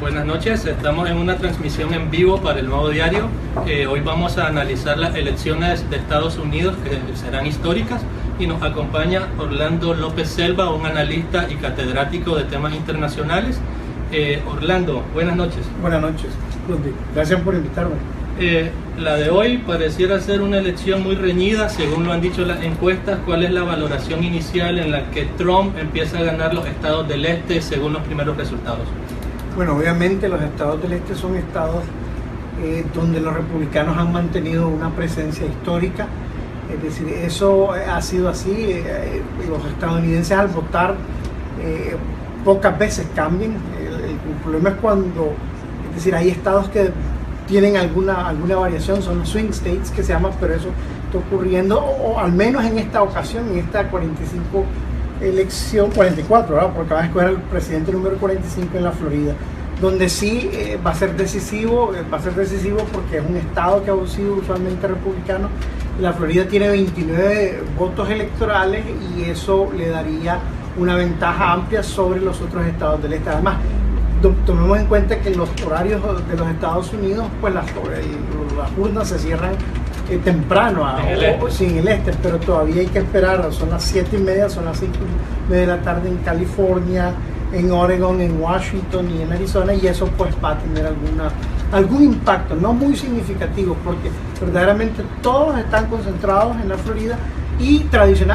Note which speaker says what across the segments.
Speaker 1: Buenas noches, estamos en una transmisión en vivo para el Nuevo Diario. Hoy vamos a analizar las elecciones de Estados Unidos que serán históricas y nos acompaña Orlando López Selva, un analista y catedrático de temas internacionales. Orlando, buenas noches.
Speaker 2: Buenas noches, Ludwig. Gracias por invitarme.
Speaker 1: La de hoy pareciera ser una elección muy reñida, según lo han dicho las encuestas. ¿Cuál es la valoración inicial en la que Trump empieza a ganar los estados del este según los primeros resultados?
Speaker 2: Bueno, obviamente los estados del este son estados donde los republicanos han mantenido una presencia histórica. Es decir, eso ha sido así. Los estadounidenses al votar pocas veces cambian. El problema es cuando, es decir, hay estados que tienen alguna variación, son swing states que se llaman, pero eso está ocurriendo, o al menos en esta ocasión, en esta 44, ¿verdad? Porque van a escoger al presidente número 45 en la Florida, donde sí va a ser decisivo porque es un estado que ha sido usualmente republicano. La Florida tiene 29 votos electorales y eso le daría una ventaja amplia sobre los otros estados del este. Además, tomemos en cuenta que los horarios de los Estados Unidos, pues las urnas se cierran temprano en el este, pero todavía hay que esperar. Son las 7:30, son las 5:30 de la tarde en California, en Oregon, en Washington y en Arizona, y eso pues va a tener algún impacto, no muy significativo, porque verdaderamente todos están concentrados en la Florida y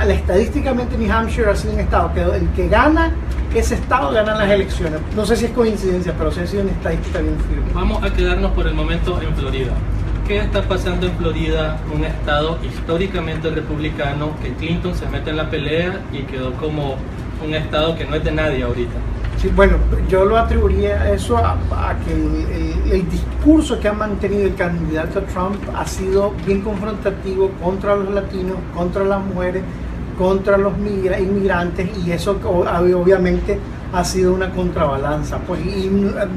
Speaker 2: estadísticamente New Hampshire ha sido un estado que el que gana ese estado gana las elecciones. No sé si es coincidencia, pero sí ha sido una estadística bien firme.
Speaker 1: Vamos a quedarnos por el momento en Florida. ¿Qué está pasando en Florida, un estado históricamente republicano, que Clinton se mete en la pelea y quedó como un estado que no es de nadie ahorita?
Speaker 2: Sí, bueno, yo lo atribuiría eso a que el discurso que ha mantenido el candidato Trump ha sido bien confrontativo contra los latinos, contra las mujeres, contra los inmigrantes, y eso obviamente ha sido una contrabalanza, pues, y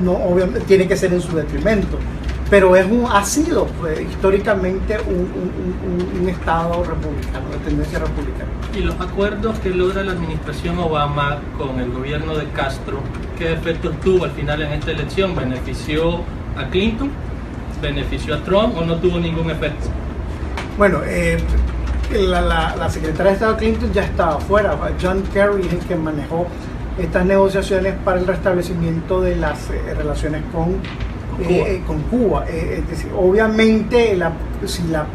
Speaker 2: no, obviamente tiene que ser en su detrimento, pero ha sido pues, históricamente un estado republicano, de tendencia republicana.
Speaker 1: ¿Y los acuerdos que logra la administración Obama con el gobierno de Castro, qué efectos tuvo al final en esta elección? ¿Benefició a Clinton? ¿Benefició a Trump o no tuvo ningún efecto?
Speaker 2: Bueno, la secretaria de Estado Clinton ya estaba fuera. John Kerry es el que manejó estas negociaciones para el restablecimiento de las relaciones con Cuba. Es decir, obviamente si la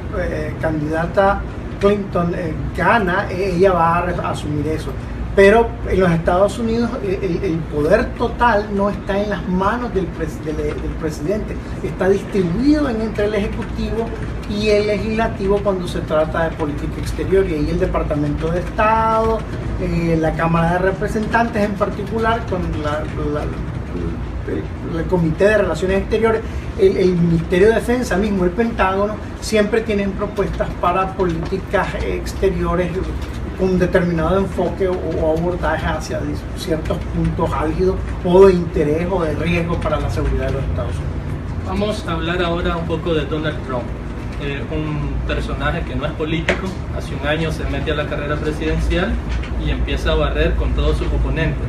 Speaker 2: candidata Clinton gana, ella va a asumir eso. Pero en los Estados Unidos el poder total no está en las manos del presidente, está distribuido entre el Ejecutivo y el Legislativo cuando se trata de política exterior, y ahí el Departamento de Estado, la Cámara de Representantes en particular, con el Comité de Relaciones Exteriores, el Ministerio de Defensa mismo, el Pentágono, siempre tienen propuestas para políticas exteriores con determinado enfoque o abordaje hacia ciertos puntos álgidos o de interés o de riesgo para la seguridad de los Estados Unidos.
Speaker 1: Vamos a hablar ahora un poco de Donald Trump, un personaje que no es político. Hace un año se mete a la carrera presidencial y empieza a barrer con todos sus oponentes.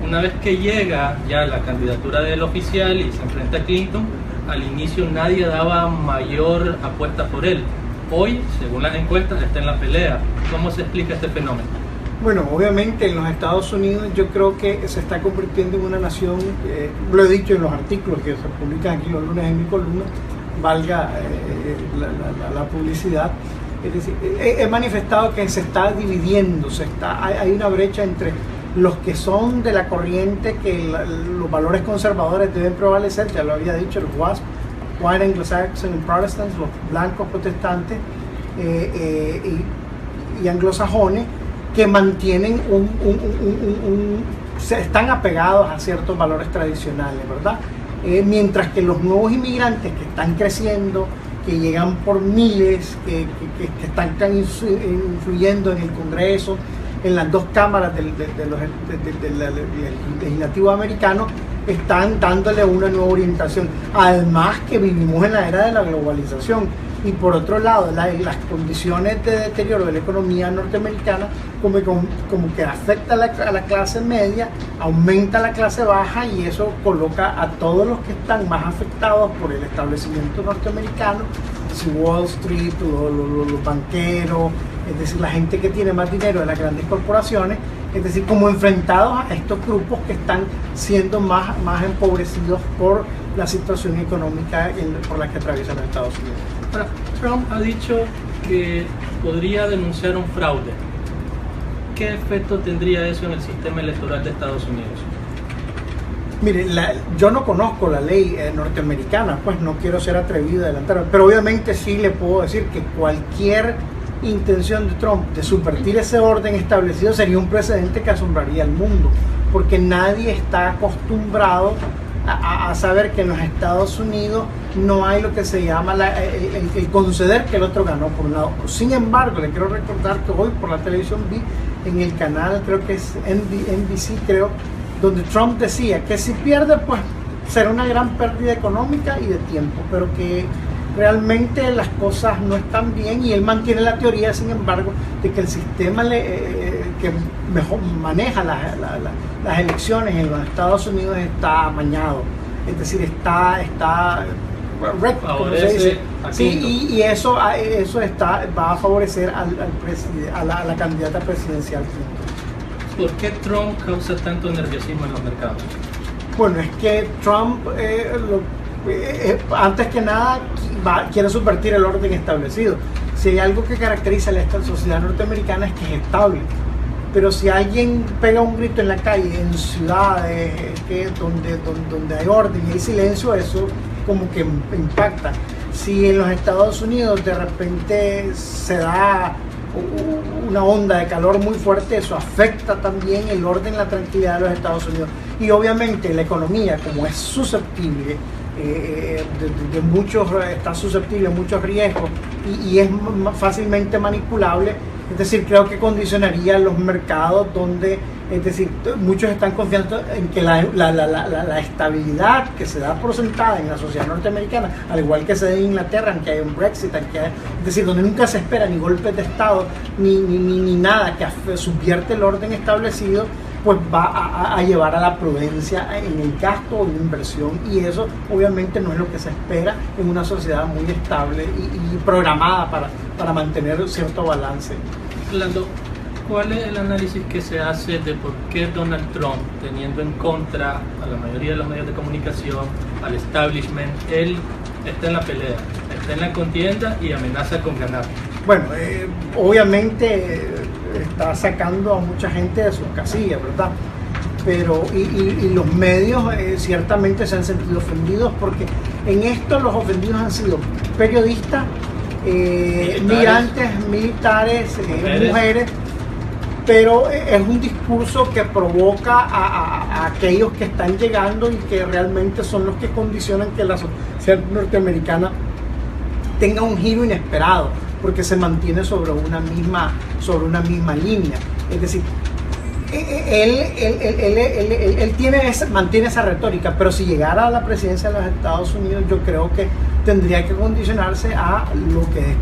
Speaker 1: Una vez que llega ya la candidatura del oficial y se enfrenta a Clinton, al inicio nadie daba mayor apuesta por él. Hoy, según las encuestas, está en la pelea. ¿Cómo se explica este fenómeno?
Speaker 2: Bueno, obviamente en los Estados Unidos yo creo que se está convirtiendo en una nación, lo he dicho en los artículos que se publican aquí los lunes en mi columna, valga la publicidad. Es decir, he manifestado que se está dividiendo, hay una brecha entre los que son de la corriente que los valores conservadores deben prevalecer, ya lo había dicho, los WASP, White Anglo-Saxon and Protestants, los blancos protestantes y anglosajones, que mantienen están apegados a ciertos valores tradicionales, ¿verdad? Mientras que los nuevos inmigrantes que están creciendo, que llegan por miles, que están influyendo en el Congreso, en las dos cámaras del legislativo americano, están dándole una nueva orientación. Además que vivimos en la era de la globalización. y por otro lado las condiciones de deterioro de la economía norteamericana como que afecta a la clase media, aumenta la clase baja, y eso coloca a todos los que están más afectados por el establecimiento norteamericano, es decir, Wall Street, los banqueros, es decir, la gente que tiene más dinero de las grandes corporaciones, es decir, como enfrentados a estos grupos que están siendo más empobrecidos por la situación económica por la que atraviesan los Estados Unidos.
Speaker 1: Ahora, Trump ha dicho que podría denunciar un fraude. ¿Qué efecto tendría eso en el sistema electoral de Estados Unidos?
Speaker 2: Mire, yo no conozco la ley norteamericana, pues no quiero ser atrevido a adelantarme, pero obviamente sí le puedo decir que cualquier intención de Trump de subvertir ese orden establecido sería un precedente que asombraría al mundo, porque nadie está acostumbrado a saber que en los Estados Unidos no hay lo que se llama el conceder que el otro ganó, por un lado. Sin embargo, le quiero recordar que hoy por la televisión vi en el canal, creo que es NBC, creo, donde Trump decía que si pierde, pues será una gran pérdida económica y de tiempo, pero que realmente las cosas no están bien, y él mantiene la teoría, sin embargo, de que el sistema que mejor maneja las elecciones en los Estados Unidos está amañado, es decir, está recto, como se dice. Sí, y eso va a favorecer a la candidata presidencial.
Speaker 1: ¿Por qué Trump causa tanto nerviosismo en los mercados?
Speaker 2: Bueno, es que Trump antes que nada quiere subvertir el orden establecido. Si hay algo que caracteriza a esta sociedad norteamericana es que es estable, pero si alguien pega un grito en la calle, en ciudades donde hay orden y hay silencio, eso como que impacta. Si en los Estados Unidos de repente se da una onda de calor muy fuerte, eso afecta también el orden, la tranquilidad de los Estados Unidos. Y obviamente la economía, como es susceptible está susceptible a muchos riesgos y es fácilmente manipulable, es decir, creo que condicionaría los mercados donde, es decir, muchos están confiando en que la estabilidad que se da por sentada en la sociedad norteamericana, al igual que se da en Inglaterra, en que hay un Brexit, es decir, donde nunca se espera ni golpes de Estado ni nada que subvierte el orden establecido, pues va a llevar a la prudencia en el gasto o en la inversión, y eso obviamente no es lo que se espera en una sociedad muy estable y programada para mantener cierto balance.
Speaker 1: Lando, ¿cuál es el análisis que se hace de por qué Donald Trump, teniendo en contra a la mayoría de los medios de comunicación, al establishment, él está en la pelea, está en la contienda y amenaza con ganar?
Speaker 2: Bueno, obviamente está sacando a mucha gente de sus casillas, ¿verdad? Pero y los medios ciertamente se han sentido ofendidos, porque en esto los ofendidos han sido periodistas, migrantes, militares, mujeres, pero es un discurso que provoca a aquellos que están llegando y que realmente son los que condicionan que la sociedad norteamericana tenga un giro inesperado, porque se mantiene sobre una misma línea. Es decir, él mantiene esa retórica, pero si llegara a la presidencia de los Estados Unidos, yo creo que tendría que condicionarse a lo que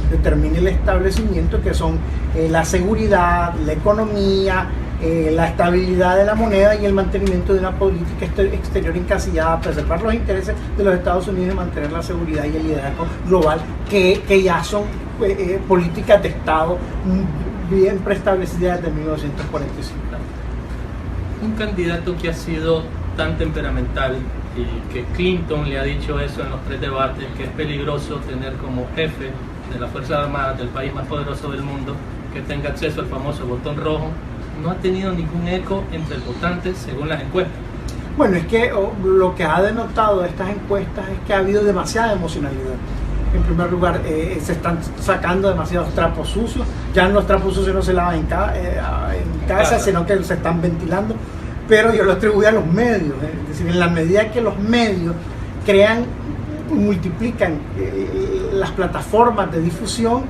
Speaker 2: determine el establecimiento, que son la seguridad, la economía, la estabilidad de la moneda y el mantenimiento de una política exterior encasillada a preservar los intereses de los Estados Unidos y mantener la seguridad y el liderazgo global, que ya son políticas de Estado bien preestablecidas desde 1945.
Speaker 1: Un candidato que ha sido tan temperamental y que Clinton le ha dicho eso en los 3 debates, que es peligroso tener como jefe de las Fuerzas Armadas del país más poderoso del mundo que tenga acceso al famoso botón rojo, no ha tenido ningún eco entre el votante según las encuestas.
Speaker 2: Bueno, es que lo que ha denotado estas encuestas es que ha habido demasiada emocionalidad. En primer lugar, se están sacando demasiados trapos sucios. Ya los trapos sucios no se lavan en casa, sino que se están ventilando. Pero yo lo atribuyo a los medios. Es decir, en la medida que los medios multiplican las plataformas de difusión,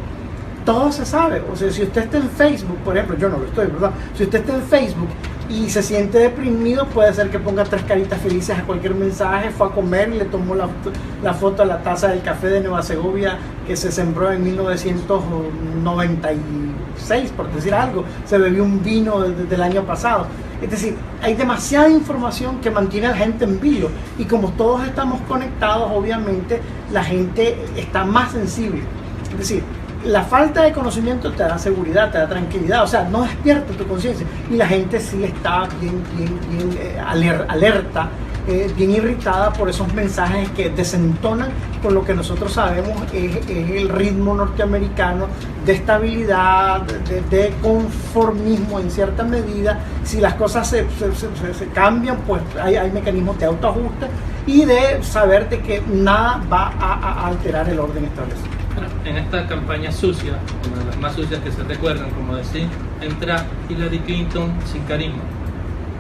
Speaker 2: todo se sabe. O sea, si usted está en Facebook, por ejemplo, yo no lo estoy, ¿verdad? Si usted está en Facebook y se siente deprimido, puede ser que ponga 3 caritas felices a cualquier mensaje, fue a comer y le tomó la foto a la taza del café de Nueva Segovia que se sembró en 1996, por decir algo, se bebió un vino del año pasado. Es decir, hay demasiada información que mantiene a la gente en vilo, y como todos estamos conectados, obviamente la gente está más sensible. Es decir, la falta de conocimiento te da seguridad, te da tranquilidad, o sea, no despierta tu conciencia, y la gente sí está bien alerta, bien irritada por esos mensajes que desentonan con lo que nosotros sabemos es el ritmo norteamericano de estabilidad, de conformismo en cierta medida. Si las cosas se cambian, pues hay mecanismos de autoajuste y de saber de que nada va a alterar el orden establecido.
Speaker 1: En esta campaña sucia, una de las más sucias que se recuerdan, como decir, entra Hillary Clinton sin carisma,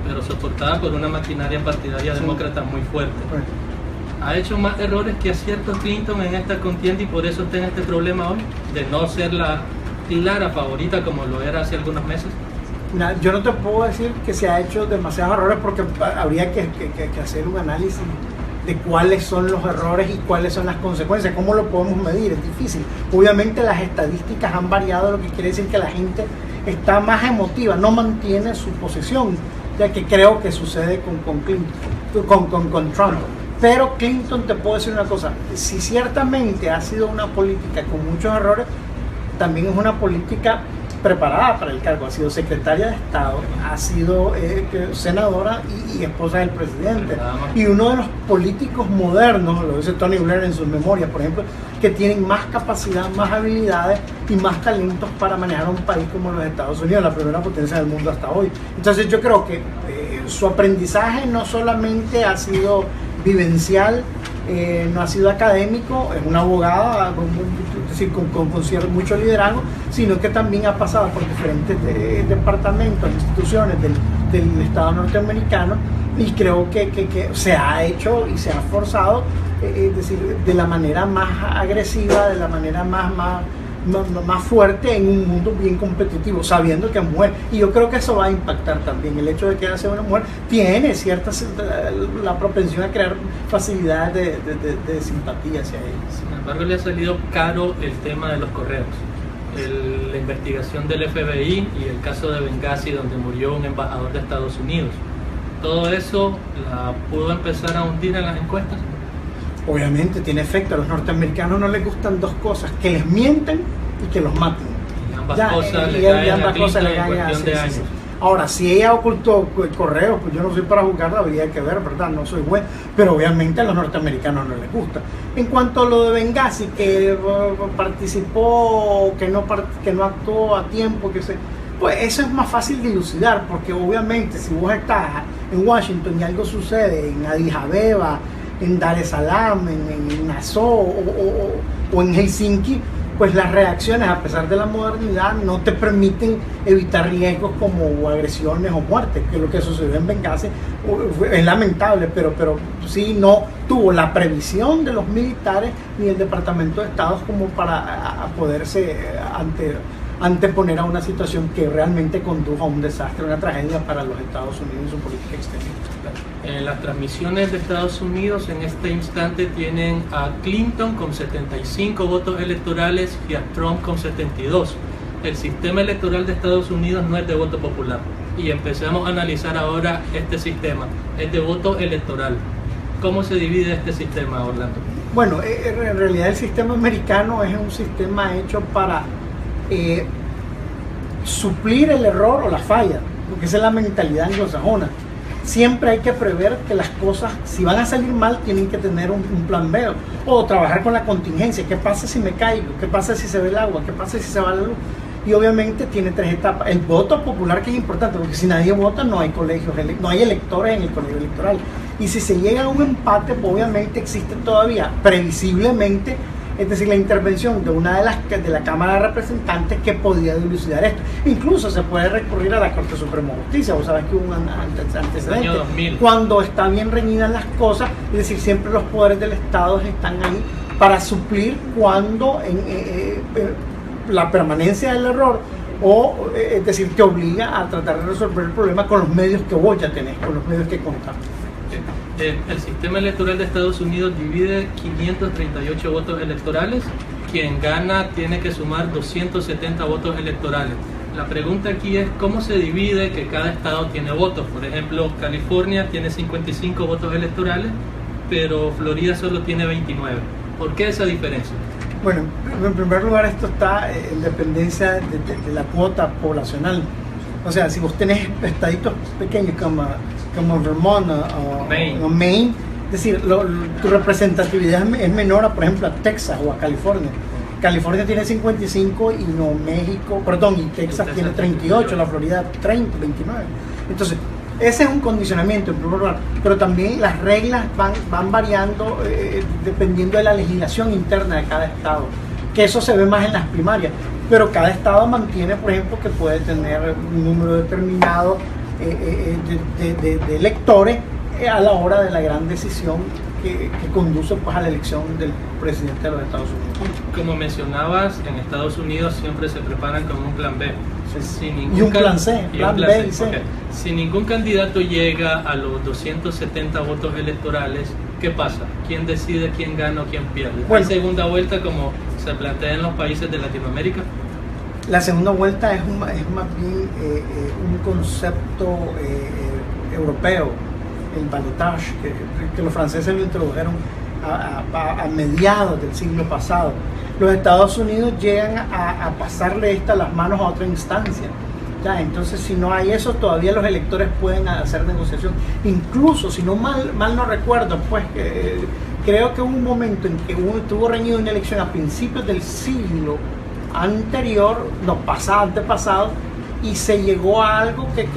Speaker 1: pero soportada por una maquinaria partidaria demócrata muy fuerte. Ha hecho más errores que aciertos Clinton en esta contienda, y por eso está en este problema hoy, de no ser la clara favorita como lo era hace algunos meses.
Speaker 2: Yo no te puedo decir que se ha hecho demasiados errores, porque habría que hacer un análisis de cuáles son los errores y cuáles son las consecuencias, cómo lo podemos medir, es difícil. Obviamente las estadísticas han variado, lo que quiere decir que la gente está más emotiva, no mantiene su posición, ya que creo que sucede con Clinton, con Trump. Pero Clinton, te puedo decir una cosa, si ciertamente ha sido una política con muchos errores, también es una política preparada para el cargo. Ha sido secretaria de Estado, ha sido senadora y esposa del presidente, y uno de los políticos modernos, lo dice Tony Blair en sus memorias, por ejemplo, que tienen más capacidad, más habilidades y más talentos para manejar un país como los Estados Unidos, la primera potencia del mundo hasta hoy. Entonces yo creo que su aprendizaje no solamente ha sido vivencial, no ha sido académico, es una abogada con mucho liderazgo, sino que también ha pasado por diferentes departamentos, instituciones del Estado norteamericano, y creo que se ha hecho y se ha forzado, es decir, de la manera más agresiva, de la manera más fuerte en un mundo bien competitivo, sabiendo que es mujer. Y yo creo que eso va a impactar también. El hecho de que ella sea una mujer tiene la propensión a crear facilidades de simpatía hacia ella.
Speaker 1: Sin embargo, le ha salido caro el tema de los correos, la investigación del FBI y el caso de Benghazi, donde murió un embajador de Estados Unidos. Todo eso la pudo empezar a hundir en las encuestas.
Speaker 2: Obviamente tiene efecto. A los norteamericanos no les gustan dos cosas: que les mienten y que los maten.
Speaker 1: Y ambas cosas le caen a Clinton en cuestión de años.
Speaker 2: Ahora, si ella ocultó correos, pues yo no soy para juzgarla, habría que ver, ¿verdad? No soy juez, pero obviamente a los norteamericanos no les gusta. En cuanto a lo de Benghazi, que participó, que no actuó a tiempo, pues eso es más fácil de dilucidar, porque obviamente si vos estás en Washington y algo sucede en Addis Abeba, en Dar es Salaam, en Nassau o en Helsinki, pues las reacciones, a pesar de la modernidad, no te permiten evitar riesgos como agresiones o muertes, que es lo que sucedió en Benghazi. Es lamentable, pero sí no tuvo la previsión de los militares ni el Departamento de Estado como para poderse anteponer a una situación que realmente condujo a un desastre, una tragedia para los Estados Unidos y su política exterior.
Speaker 1: Las transmisiones de Estados Unidos en este instante tienen a Clinton con 75 votos electorales y a Trump con 72. El sistema electoral de Estados Unidos no es de voto popular, y empezamos a analizar ahora este sistema, es de voto electoral. ¿Cómo se divide este sistema, Orlando?
Speaker 2: Bueno, en realidad el sistema americano es un sistema hecho para suplir el error o la falla, porque esa es la mentalidad anglosajona. Siempre hay que prever que las cosas, si van a salir mal, tienen que tener un plan B, o trabajar con la contingencia. ¿Qué pasa si me caigo? ¿Qué pasa si se ve el agua? ¿Qué pasa si se va la luz? Y obviamente tiene tres etapas. El voto popular, que es importante, porque si nadie vota no hay colegios, no hay electores en el colegio electoral. Y si se llega a un empate, pues obviamente existe todavía, previsiblemente, es decir, la intervención de una de la Cámara de Representantes, que podría dilucidar esto. Incluso se puede recurrir a la Corte Suprema de Justicia. Vos sabés que hubo un antecedente.
Speaker 1: Año 2000.
Speaker 2: Cuando están bien reñidas las cosas, es decir, siempre los poderes del Estado están ahí para suplir cuando la permanencia del error, o es decir, te obliga a tratar de resolver el problema con los medios que vos ya tenés, con los medios que contás.
Speaker 1: El sistema electoral de Estados Unidos divide 538 votos electorales, quien gana tiene que sumar 270 votos electorales. La pregunta aquí es cómo se divide que cada estado tiene votos. Por ejemplo, California tiene 55 votos electorales, pero Florida solo tiene 29. ¿Por qué esa diferencia?
Speaker 2: Bueno, en primer lugar esto está en dependencia de la cuota poblacional. O sea, si vos tenés estaditos pequeños como Vermont o Maine, es decir, tu representatividad es menor a, por ejemplo, a Texas o a California. California tiene 55 y Texas tiene 38, la Florida 30, 29. Entonces, ese es un condicionamiento en primer lugar, pero también las reglas van variando dependiendo de la legislación interna de cada estado, que eso se ve más en las primarias, pero cada estado mantiene, por ejemplo, que puede tener un número determinado de electores a la hora de la gran decisión que conduce pues a la elección del presidente de los Estados Unidos.
Speaker 1: Como mencionabas, en Estados Unidos siempre se preparan con un plan B.
Speaker 2: Y un plan C, plan B y C.
Speaker 1: Okay. Si ningún candidato llega a los 270 votos electorales, ¿qué pasa? ¿Quién decide quién gana o quién pierde?
Speaker 2: Bueno,
Speaker 1: ¿Hay segunda vuelta como se plantea en los países de Latinoamérica?
Speaker 2: La segunda vuelta es más bien un concepto europeo, el balotage, que los franceses lo introdujeron a mediados del siglo pasado. Los Estados Unidos llegan a pasarle a las manos a otra instancia. Ya, entonces, si no hay eso, todavía los electores pueden hacer negociación. Incluso, si no mal no recuerdo, pues creo que hubo un momento en que estuvo reñido una elección a principios del siglo antepasado, y se llegó a algo que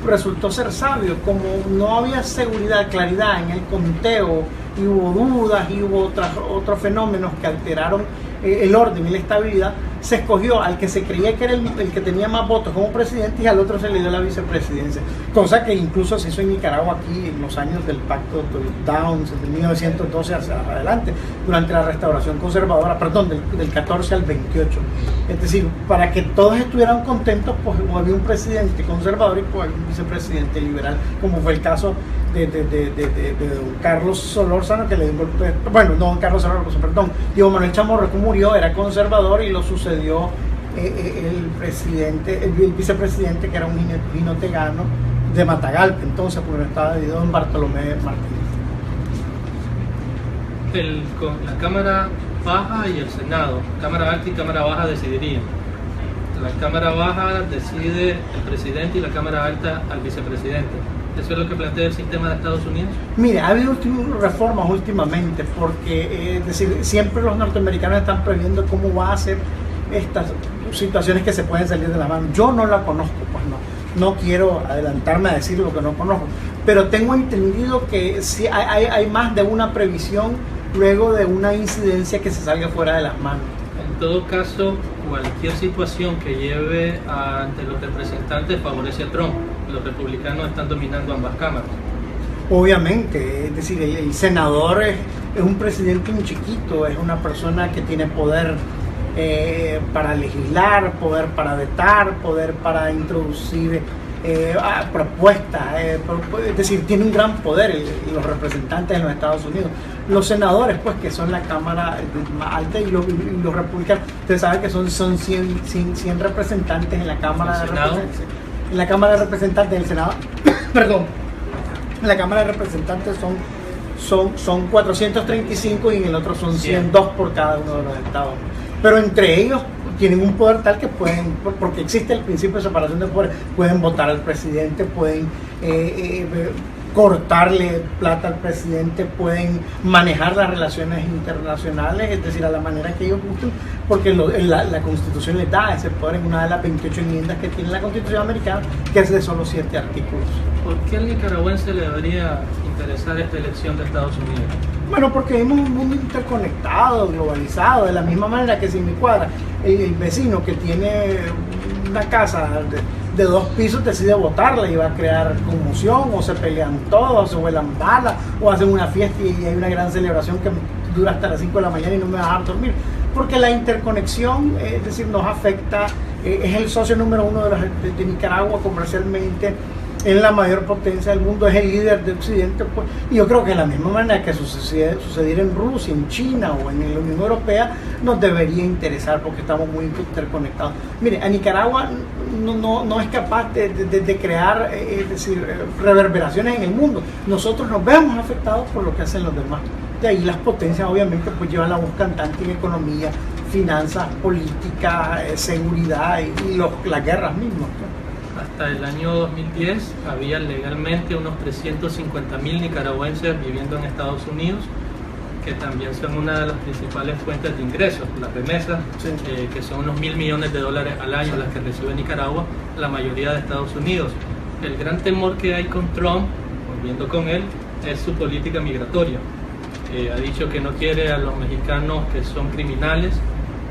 Speaker 2: resultó ser sabio. Como no había seguridad, claridad en el conteo, y hubo dudas y hubo otros fenómenos que alteraron el orden y la estabilidad, se escogió al que se creía que era el que tenía más votos como presidente, y al otro se le dio la vicepresidencia, cosa que incluso se hizo en Nicaragua aquí en los años del pacto Downs, de 1912 hacia adelante, durante la restauración conservadora, del 14 al 28. Es decir, para que todos estuvieran contentos, pues había un presidente conservador y pues un vicepresidente liberal, como fue el caso de don Carlos Solórzano, que le dio un golpe, Diego Manuel Chamorro, que murió, era conservador, y lo sucedió el vicepresidente, que era un jinotegano de Matagalpa, entonces, porque estaba dividido en Bartolomé Martínez.
Speaker 1: La Cámara Baja y el Senado, Cámara Alta y Cámara Baja decidirían. La Cámara Baja decide el presidente y la Cámara Alta al vicepresidente. ¿Eso es lo que plantea el sistema de Estados Unidos?
Speaker 2: Mire, ha habido reformas últimamente, porque es decir, siempre los norteamericanos están previendo cómo va a ser estas situaciones que se pueden salir de la mano. Yo no la conozco, pues no quiero adelantarme a decir lo que no conozco, pero tengo entendido que sí hay más de una previsión luego de una incidencia que se salga fuera de las manos.
Speaker 1: En todo caso, cualquier situación que lleve ante los representantes favorece a Trump. Los republicanos están dominando ambas cámaras.
Speaker 2: Obviamente, es decir, el senador es un presidente muy chiquito, es una persona que tiene poder para legislar, poder para vetar, poder para introducir propuestas, es decir, tiene un gran poder los representantes en los Estados Unidos. Los senadores, pues, que son la Cámara más alta, y los republicanos, ustedes saben que son 100 representantes en la Cámara de Representantes. En la Cámara de Representantes del Senado, perdón, en la Cámara de Representantes son 435, y en el otro son 102 por cada uno de los estados. Pero entre ellos tienen un poder tal que pueden, porque existe el principio de separación de poderes, pueden votar al presidente, pueden cortarle plata al presidente, pueden manejar las relaciones internacionales, es decir, a la manera que ellos gusten, porque la Constitución les da ese poder en una de las 28 enmiendas que tiene la Constitución americana, que es de solo 7 artículos.
Speaker 1: ¿Por qué al nicaragüense le debería interesar esta elección de Estados Unidos?
Speaker 2: Bueno, porque vivimos un mundo interconectado, globalizado, de la misma manera que si mi cuadra, el vecino que tiene una casa de 2 pisos decide botarla y va a crear conmoción, o se pelean todos, o se vuelan balas, o hacen una fiesta y hay una gran celebración que dura hasta las 5 de la mañana y no me va a dejar dormir. Porque la interconexión, es decir, nos afecta, es el socio número 1 de Nicaragua comercialmente, es la mayor potencia del mundo, es el líder de Occidente, pues, y yo creo que de la misma manera que sucediera en Rusia, en China o en la Unión Europea, nos debería interesar porque estamos muy interconectados. Mire, a Nicaragua no es capaz de crear, es decir, reverberaciones en el mundo. Nosotros nos vemos afectados por lo que hacen los demás. De ahí las potencias obviamente pues llevan la voz cantante en economía, finanzas, política, seguridad y las guerras mismas.
Speaker 1: Hasta el año 2010 había legalmente unos 350.000 nicaragüenses viviendo en Estados Unidos, que también son una de las principales fuentes de ingresos, las remesas,
Speaker 2: Sí.
Speaker 1: Que son unos $1.000 millones al año las que recibe Nicaragua, la mayoría de Estados Unidos. El gran temor que hay con Trump, volviendo con él, es su política migratoria. Ha dicho que no quiere a los mexicanos que son criminales,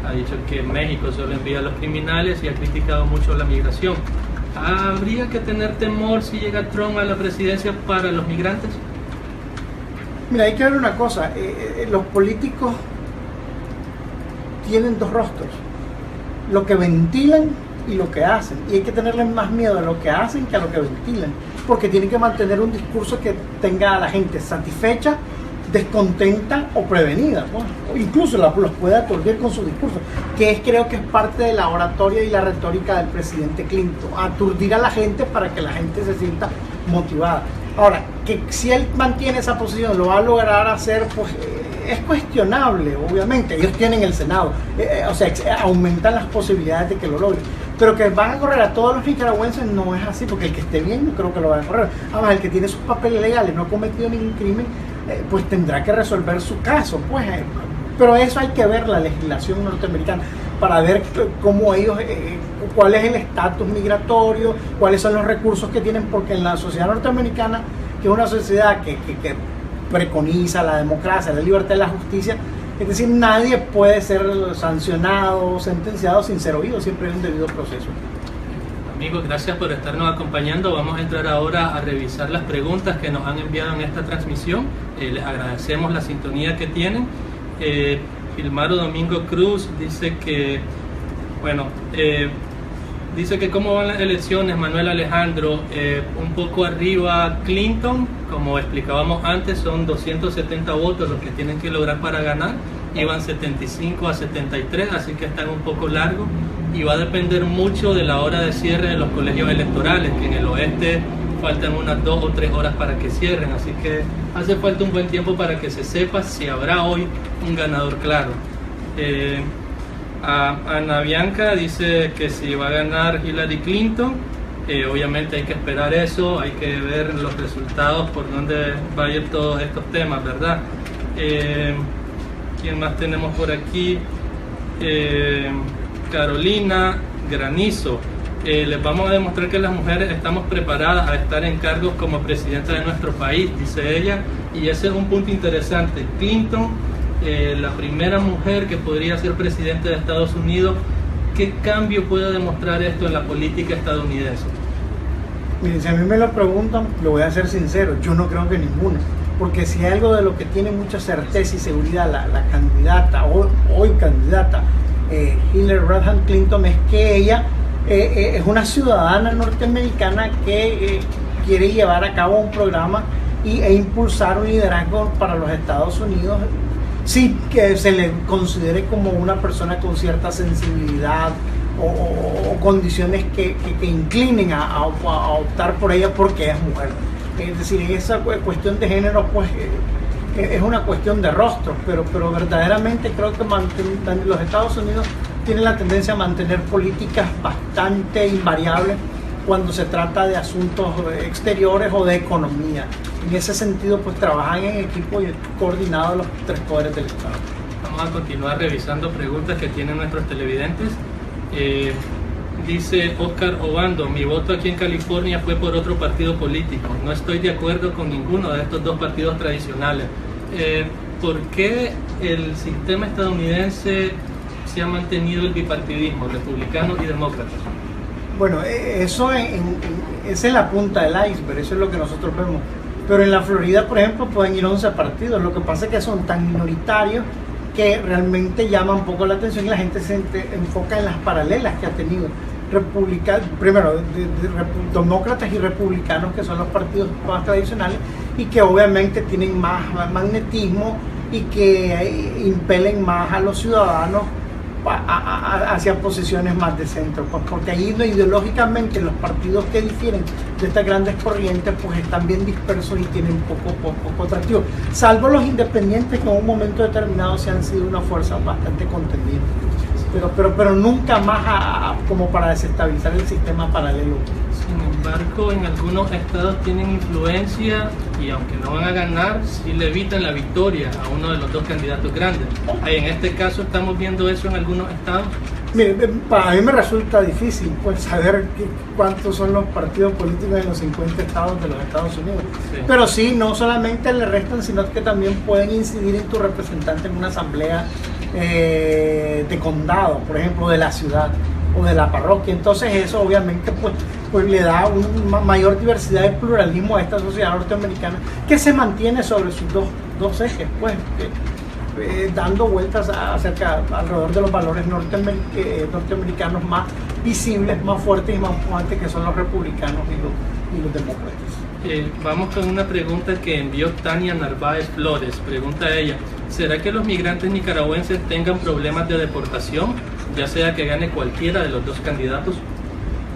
Speaker 1: ha dicho que México solo envía a los criminales y ha criticado mucho la migración. ¿Habría que tener temor si llega Trump a la presidencia para los migrantes?
Speaker 2: Mira, hay que ver una cosa, los políticos tienen dos rostros, lo que ventilan y lo que hacen, y hay que tenerle más miedo a lo que hacen que a lo que ventilan, porque tienen que mantener un discurso que tenga a la gente satisfecha, descontenta o prevenida, bueno, o incluso los puede aturdir con su discurso, creo que es parte de la oratoria y la retórica del presidente Clinton, aturdir a la gente para que la gente se sienta motivada. Ahora, que si él mantiene esa posición lo va a lograr hacer, pues es cuestionable, obviamente. Ellos tienen el Senado, o sea, aumentan las posibilidades de que lo logren. Pero que van a correr a todos los nicaragüenses no es así, porque el que esté bien no creo que lo vaya a correr. Además, el que tiene sus papeles legales, no ha cometido ningún crimen, pues tendrá que resolver su caso, pues. Pero eso hay que ver la legislación norteamericana para ver cómo ellos, cuál es el estatus migratorio, cuáles son los recursos que tienen, porque en la sociedad norteamericana, que es una sociedad que preconiza la democracia, la libertad y la justicia, es decir, nadie puede ser sancionado o sentenciado sin ser oído, siempre hay un debido proceso.
Speaker 1: Amigos, gracias por estarnos acompañando. Vamos a entrar ahora a revisar las preguntas que nos han enviado en esta transmisión. Les agradecemos la sintonía que tienen. Filmaro Domingo Cruz dice que, dice que cómo van las elecciones, Manuel Alejandro, un poco arriba Clinton, como explicábamos antes, son 270 votos los que tienen que lograr para ganar, iban 75 a 73, así que están un poco largos y va a depender mucho de la hora de cierre de los colegios electorales, que en el oeste faltan unas 2 o 3 horas para que cierren, así que hace falta un buen tiempo para que se sepa si habrá hoy un ganador claro. Ana Bianca dice que si va a ganar Hillary Clinton, obviamente hay que esperar eso, hay que ver los resultados, por dónde va a ir todos estos temas, ¿verdad? ¿Quién más tenemos por aquí? Carolina Granizo. Les vamos a demostrar que las mujeres estamos preparadas a estar en cargos como presidenta de nuestro país, dice ella, y ese es un punto interesante. Clinton, la primera mujer que podría ser presidente de Estados Unidos, ¿qué cambio puede demostrar esto en la política estadounidense?
Speaker 2: Miren, si a mí me lo preguntan, lo voy a ser sincero, yo no creo que ninguna, porque si hay algo de lo que tiene mucha certeza y seguridad la candidata, hoy candidata, Hillary Rodham Clinton, es que ella es una ciudadana norteamericana que quiere llevar a cabo un programa e impulsar un liderazgo para los Estados Unidos, sí que se le considere como una persona con cierta sensibilidad o condiciones que inclinen a optar por ella porque es mujer. Es decir, esa cuestión de género pues es una cuestión de rostros, pero verdaderamente creo que los Estados Unidos tienen la tendencia a mantener políticas bastante invariables cuando se trata de asuntos exteriores o de economía. En ese sentido, pues trabajan en equipo y coordinados los 3 poderes del Estado.
Speaker 1: Vamos a continuar revisando preguntas que tienen nuestros televidentes. Dice Oscar Obando, mi voto aquí en California fue por otro partido político. No estoy de acuerdo con ninguno de estos 2 partidos tradicionales. ¿Por qué el sistema estadounidense se ha mantenido el bipartidismo, republicanos y demócratas?
Speaker 2: Bueno, eso esa es la punta del iceberg, eso es lo que nosotros vemos. Pero en la Florida, por ejemplo, pueden ir 11 partidos. Lo que pasa es que son tan minoritarios que realmente llama un poco la atención y la gente se enfoca en las paralelas que ha tenido. primero demócratas y republicanos, que son los partidos más tradicionales y que obviamente tienen más magnetismo y que impelen más a los ciudadanos hacia posiciones más de centro, pues porque ahí ideológicamente los partidos que difieren de estas grandes corrientes pues están bien dispersos y tienen poco atractivo, salvo los independientes que en un momento determinado se han sido una fuerza bastante contenida, pero nunca más como para desestabilizar el sistema paralelo.
Speaker 1: Sin embargo, en algunos estados tienen influencia y aunque no van a ganar, sí le evitan la victoria a uno de los dos candidatos grandes. En este caso estamos viendo eso en algunos estados.
Speaker 2: Mire, para mí me resulta difícil pues saber cuántos son los partidos políticos en los 50 estados de los Estados Unidos. Sí. Pero sí, no solamente le restan, sino que también pueden incidir en tu representante en una asamblea de condado, por ejemplo, de la ciudad o de la parroquia. Entonces eso obviamente pues le da una mayor diversidad y pluralismo a esta sociedad norteamericana que se mantiene sobre sus dos ejes, pues dando vueltas alrededor de los valores norteamericanos más visibles, más fuertes y más fuertes, que son los republicanos y los demócratas.
Speaker 1: Vamos con una pregunta que envió Tania Narváez Flores. Pregunta ella: ¿será que los migrantes nicaragüenses tengan problemas de deportación, ya sea que gane cualquiera de los dos candidatos?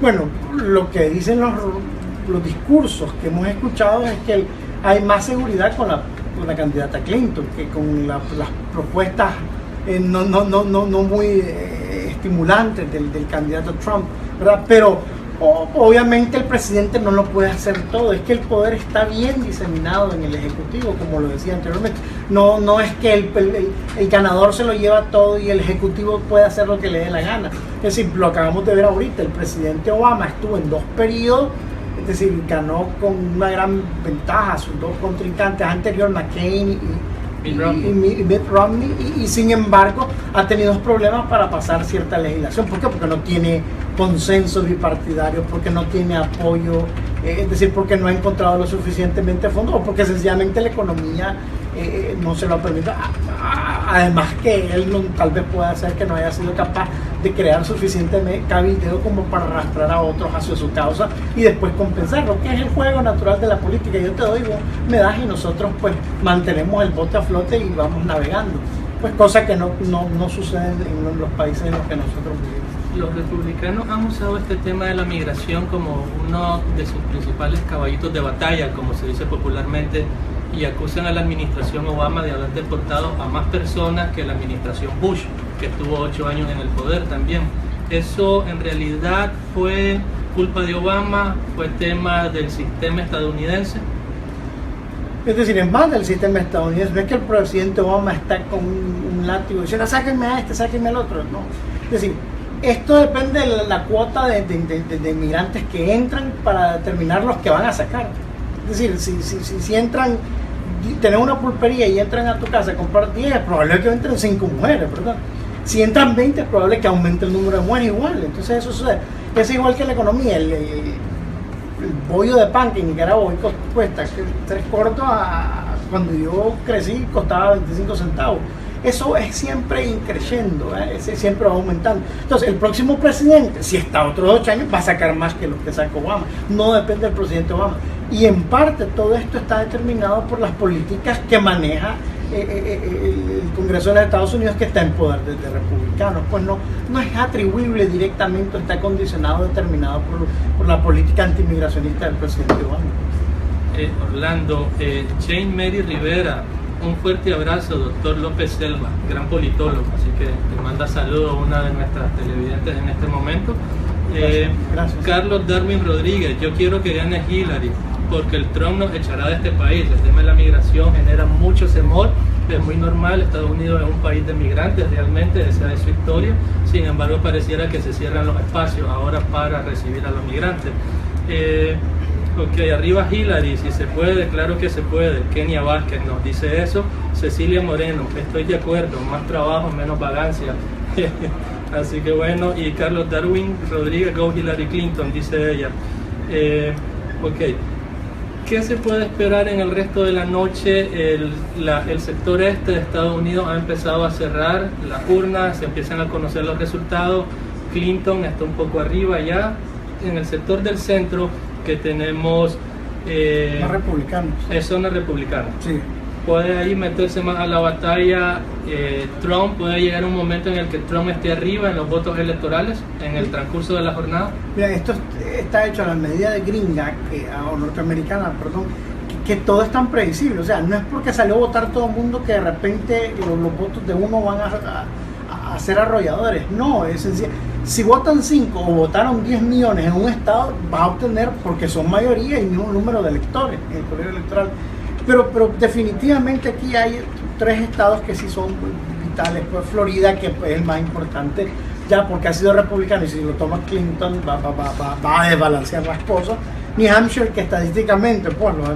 Speaker 2: Bueno, lo que dicen los discursos que hemos escuchado es que hay más seguridad con la candidata Clinton que con las propuestas no muy estimulantes del candidato Trump, ¿verdad? Pero obviamente el presidente no lo puede hacer todo, es que el poder está bien diseminado en el Ejecutivo, como lo decía anteriormente. No es que el ganador se lo lleva todo y el Ejecutivo puede hacer lo que le dé la gana. Es decir, lo acabamos de ver ahorita, el presidente Obama estuvo en 2 periodos, es decir, ganó con una gran ventaja a sus 2 contrincantes anteriores, McCain y Mitt Romney, y sin embargo ha tenido problemas para pasar cierta legislación. ¿Por qué? Porque no tiene consenso bipartidario, porque no tiene apoyo, es decir, porque no ha encontrado lo suficientemente fondos o porque sencillamente la economía no se lo ha permitido. Además que él tal vez pueda ser que no haya sido capaz de crear suficiente cabildeo como para arrastrar a otros hacia su causa y después compensarlo, que es el juego natural de la política. Yo te doy, vos me das y nosotros pues mantenemos el bote a flote y vamos navegando, pues cosa que no sucede en los países en los que nosotros vivimos.
Speaker 1: Los republicanos han usado este tema de la migración como uno de sus principales caballitos de batalla, como se dice popularmente, y acusan a la administración Obama de haber deportado a más personas que la administración Bush, que estuvo 8 años en el poder también. ¿Eso en realidad fue culpa de Obama? ¿Fue tema del sistema estadounidense?
Speaker 2: Es decir, es más del sistema estadounidense. No es que el presidente Obama está con un látigo diciendo sáquenme a este, sáquenme al otro. No. Es decir, esto depende de la cuota de migrantes que entran para determinar los que van a sacar. Es decir, si entran, tenés una pulpería y entran a tu casa a comprar 10, es probable que entren 5 mujeres, ¿verdad? Si entran 20, es probable que aumente el número de mujeres igual. Entonces eso sucede. Es igual que la economía. El bollo de pan que en Nicaragua hoy cuesta 3 cortos, cuando yo crecí costaba 25 centavos. Eso es siempre increciendo, siempre va aumentando. Entonces, el próximo presidente, si está otros 8 años, va a sacar más que los que sacó Obama. No depende del presidente Obama. Y en parte todo esto está determinado por las políticas que maneja el Congreso de los Estados Unidos, que está en poder de republicanos. Pues no es atribuible directamente, está condicionado, determinado por la política antimigracionista del presidente Obama.
Speaker 1: Orlando, Jane Mary Rivera, un fuerte abrazo, doctor López Selva, gran politólogo, así que te manda saludos a una de nuestras televidentes en este momento. Gracias. Carlos Darwin Rodríguez, yo quiero que gane Hillary, porque el Trump nos echará de este país. El tema de la migración genera mucho temor, es muy normal. Estados Unidos es un país de migrantes, realmente esa es su historia. Sin embargo, pareciera que se cierran los espacios ahora para recibir a los migrantes. Ok, arriba Hillary, si se puede, claro que se puede. Kenia Vázquez nos dice eso. Cecilia Moreno, estoy de acuerdo, más trabajo, menos vagancia. Así que bueno, y Carlos Darwin Rodríguez, go Hillary Clinton, dice ella. Ok, ¿qué se puede esperar en el resto de la noche? El sector este de Estados Unidos ha empezado a cerrar las urnas, se empiezan a conocer los resultados. Clinton está un poco arriba ya. En el sector del centro, que tenemos
Speaker 2: más republicanos.
Speaker 1: Zonas republicanas.
Speaker 2: Sí.
Speaker 1: Puede ahí meterse más a la batalla. Trump puede llegar a un momento en el que Trump esté arriba en los votos electorales en el transcurso de la jornada.
Speaker 2: Mira, esto está hecho a la medida de gringa, o norteamericana, perdón, que todo es tan previsible. O sea, no es porque salió a votar todo el mundo que de repente los votos de uno van a ser arrolladores. No, es sencillo. Si votan 5 o votaron 10 millones en un estado, vas a obtener, porque son mayoría y un número de electores en el colegio electoral. Pero definitivamente aquí hay 3 estados que sí son vitales. Pues Florida, que es el más importante, ya porque ha sido republicano, y si lo toma Clinton va a desbalancear las cosas. New Hampshire, que estadísticamente, pues los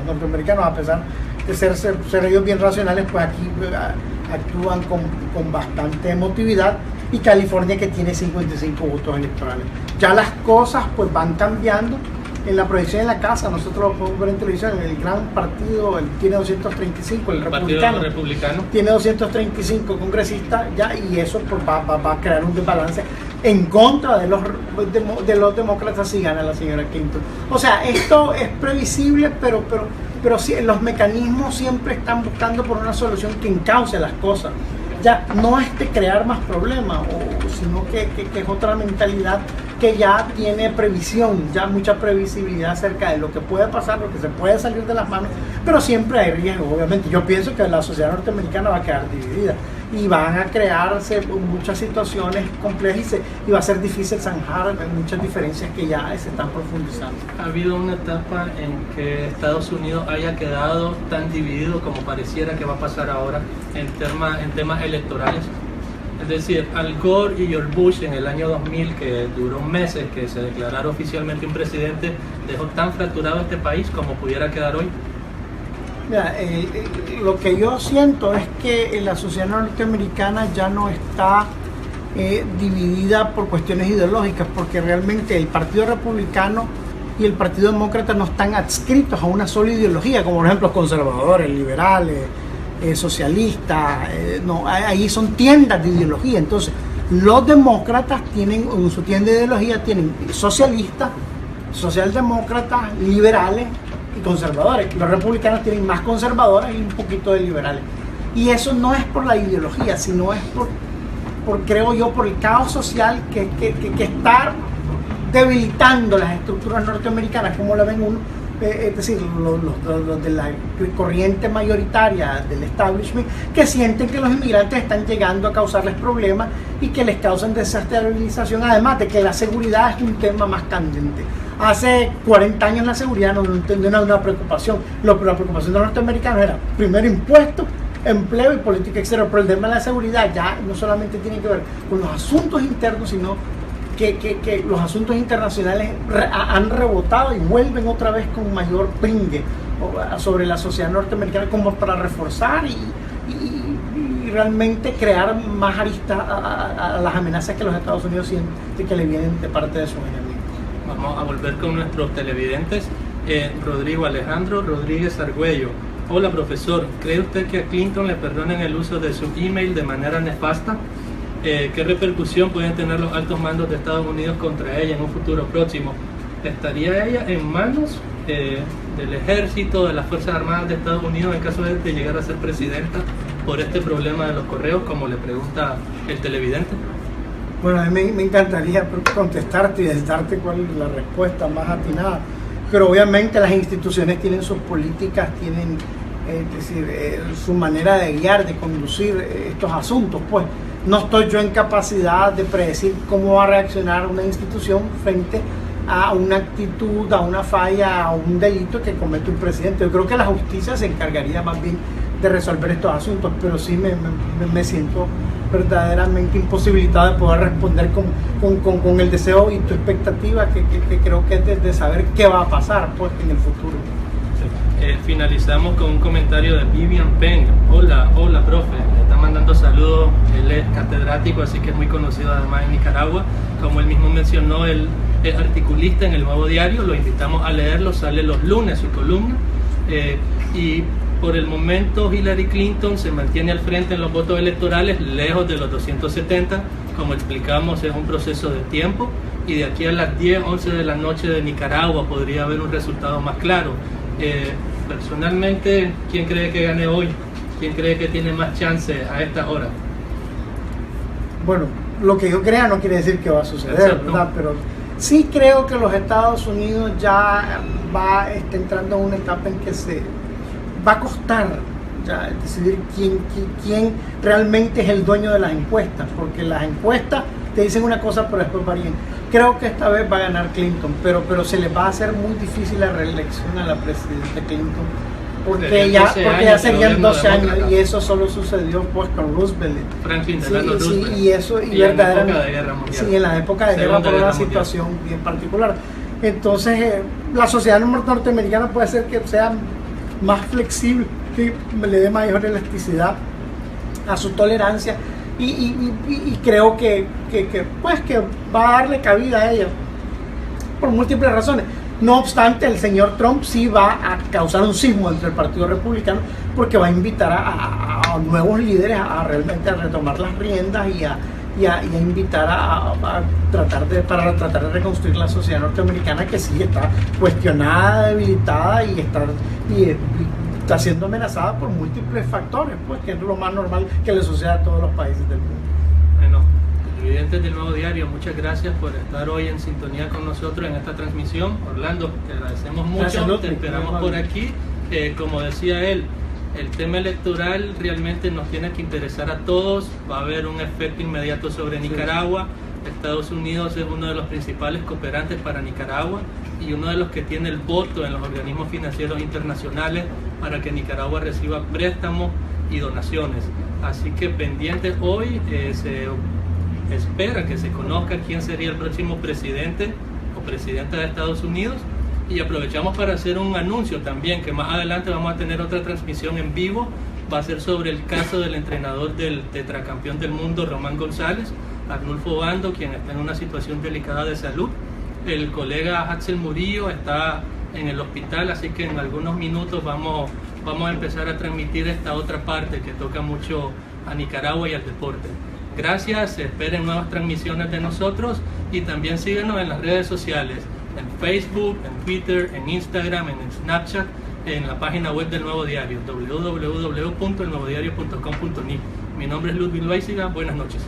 Speaker 2: norteamericanos, a pesar de ser ellos bien racionales, pues aquí actúan con bastante emotividad. Y California, que tiene 55 votos electorales. Ya las cosas pues van cambiando. En la proyección en la casa, nosotros lo podemos ver en televisión, el gran partido tiene 235, el republicano tiene 235 congresistas ya, y eso pues va a crear un desbalance en contra de los demócratas si gana la señora Clinton. O sea, esto es previsible, pero sí, los mecanismos siempre están buscando por una solución que encauce las cosas. Ya no es de crear más problemas, sino que es otra mentalidad que ya tiene previsión, ya mucha previsibilidad acerca de lo que puede pasar, lo que se puede salir de las manos, pero siempre hay riesgo, obviamente. Yo pienso que la sociedad norteamericana va a quedar dividida y van a crearse muchas situaciones complejas y va a ser difícil zanjar muchas diferencias que ya se están profundizando.
Speaker 1: ¿Ha habido una etapa en que Estados Unidos haya quedado tan dividido como pareciera que va a pasar ahora en temas electorales? Es decir, Al Gore y George Bush en el año 2000, que duró meses que se declarara oficialmente un presidente, dejó tan fracturado este país como pudiera quedar hoy.
Speaker 2: Mira, lo que yo siento es que la sociedad norteamericana ya no está dividida por cuestiones ideológicas, porque realmente el Partido Republicano y el Partido Demócrata no están adscritos a una sola ideología, como por ejemplo los conservadores, liberales, socialistas, no, ahí son tiendas de ideología. Entonces, los demócratas tienen, en su tienda de ideología, tienen socialistas, socialdemócratas, liberales y conservadores. Los republicanos tienen más conservadores y un poquito de liberales. Y eso no es por la ideología, sino es creo yo, por el caos social que está debilitando las estructuras norteamericanas, como la ven uno. Es decir, los de la corriente mayoritaria del establishment, que sienten que los inmigrantes están llegando a causarles problemas y que les causan desestabilización, además de que la seguridad es un tema más candente. Hace 40 años la seguridad no era una preocupación. La preocupación de los norteamericanos era primero impuestos, empleo y política exterior, pero el tema de la seguridad ya no solamente tiene que ver con los asuntos internos, sino que los asuntos internacionales han rebotado y vuelven otra vez con mayor pringue sobre la sociedad norteamericana, como para reforzar y realmente crear más aristas a las amenazas que los Estados Unidos sienten que le vienen de parte de sus enemigos.
Speaker 1: Vamos a volver con nuestros televidentes. Rodrigo Alejandro Rodríguez Argüello. Hola profesor, ¿cree usted que a Clinton le perdonen el uso de su email de manera nefasta? ¿Qué repercusión pueden tener los altos mandos de Estados Unidos contra ella en un futuro próximo? ¿Estaría ella en manos del ejército, de las Fuerzas Armadas de Estados Unidos en caso de llegar a ser presidenta por este problema de los correos, como le pregunta el televidente?
Speaker 2: Bueno, a mí me encantaría contestarte y darte cuál es la respuesta más atinada, pero obviamente las instituciones tienen sus políticas, tienen su manera de guiar, de conducir estos asuntos. Pues no estoy yo en capacidad de predecir cómo va a reaccionar una institución frente a una actitud, a una falla, a un delito que comete un presidente. Yo creo que la justicia se encargaría más bien de resolver estos asuntos, pero sí me siento verdaderamente imposibilitado de poder responder con el deseo y tu expectativa que creo que es de saber qué va a pasar pues en el futuro.
Speaker 1: Finalizamos con un comentario de Vivian Peng. Hola profe, le está mandando saludos. Él es catedrático, así que es muy conocido además en Nicaragua. Como él mismo mencionó, él es articulista en El Nuevo Diario, lo invitamos a leerlo, sale los lunes su columna. Y por el momento Hillary Clinton se mantiene al frente en los votos electorales, lejos de los 270, como explicamos, es un proceso de tiempo y de aquí a las 10, 11 de la noche de Nicaragua podría haber un resultado más claro. Personalmente, ¿quién cree que gane hoy? ¿Quién cree que tiene más chance a esta hora?
Speaker 2: Bueno, lo que yo crea no quiere decir que va a suceder,
Speaker 1: exacto,
Speaker 2: ¿verdad? Pero sí creo que los Estados Unidos ya está entrando en una etapa en que se va a costar ya decidir quién realmente es el dueño de las encuestas, porque las encuestas te dicen una cosa pero después varían. Creo que esta vez va a ganar Clinton, pero se les va a hacer muy difícil la reelección a la presidenta Clinton, porque ya serían 12 años y eso solo sucedió pues con Roosevelt.
Speaker 1: Franklin Delano Roosevelt.
Speaker 2: Y eso y verdaderamente en la época de guerra por una situación bien particular. Entonces la sociedad norteamericana puede ser que sea más flexible, que le dé mayor elasticidad a su tolerancia y creo que va a darle cabida a ella por múltiples razones. No obstante, el señor Trump sí va a causar un sismo entre el Partido Republicano, porque va a invitar a nuevos líderes a realmente a retomar las riendas y a invitar para tratar de reconstruir la sociedad norteamericana, que sí está cuestionada, debilitada y está siendo amenazada por múltiples factores, pues que es lo más normal que le sucede a todos los países del mundo.
Speaker 1: Bueno, televidentes del Nuevo Diario, muchas gracias por estar hoy en sintonía con nosotros en esta transmisión. Orlando, te agradecemos mucho, gracias, te esperamos por aquí. Como decía él, el tema electoral realmente nos tiene que interesar a todos, va a haber un efecto inmediato sobre Nicaragua. Estados Unidos es uno de los principales cooperantes para Nicaragua y uno de los que tiene el voto en los organismos financieros internacionales para que Nicaragua reciba préstamos y donaciones. Así que pendientes hoy, se espera que se conozca quién sería el próximo presidente o presidenta de Estados Unidos, y aprovechamos para hacer un anuncio también, que más adelante vamos a tener otra transmisión en vivo. Va a ser sobre el caso del entrenador del tetracampeón del mundo Román González, Arnulfo Bando, quien está en una situación delicada de salud. El colega Axel Murillo está en el hospital, así que en algunos minutos vamos a empezar a transmitir esta otra parte que toca mucho a Nicaragua y al deporte. Gracias, esperen nuevas transmisiones de nosotros y también síguenos en las redes sociales, en Facebook, en Twitter, en Instagram, en Snapchat, en la página web del Nuevo Diario, www.elnuevodiario.com.ni. Mi nombre es Ludwig Loaiziga, buenas noches.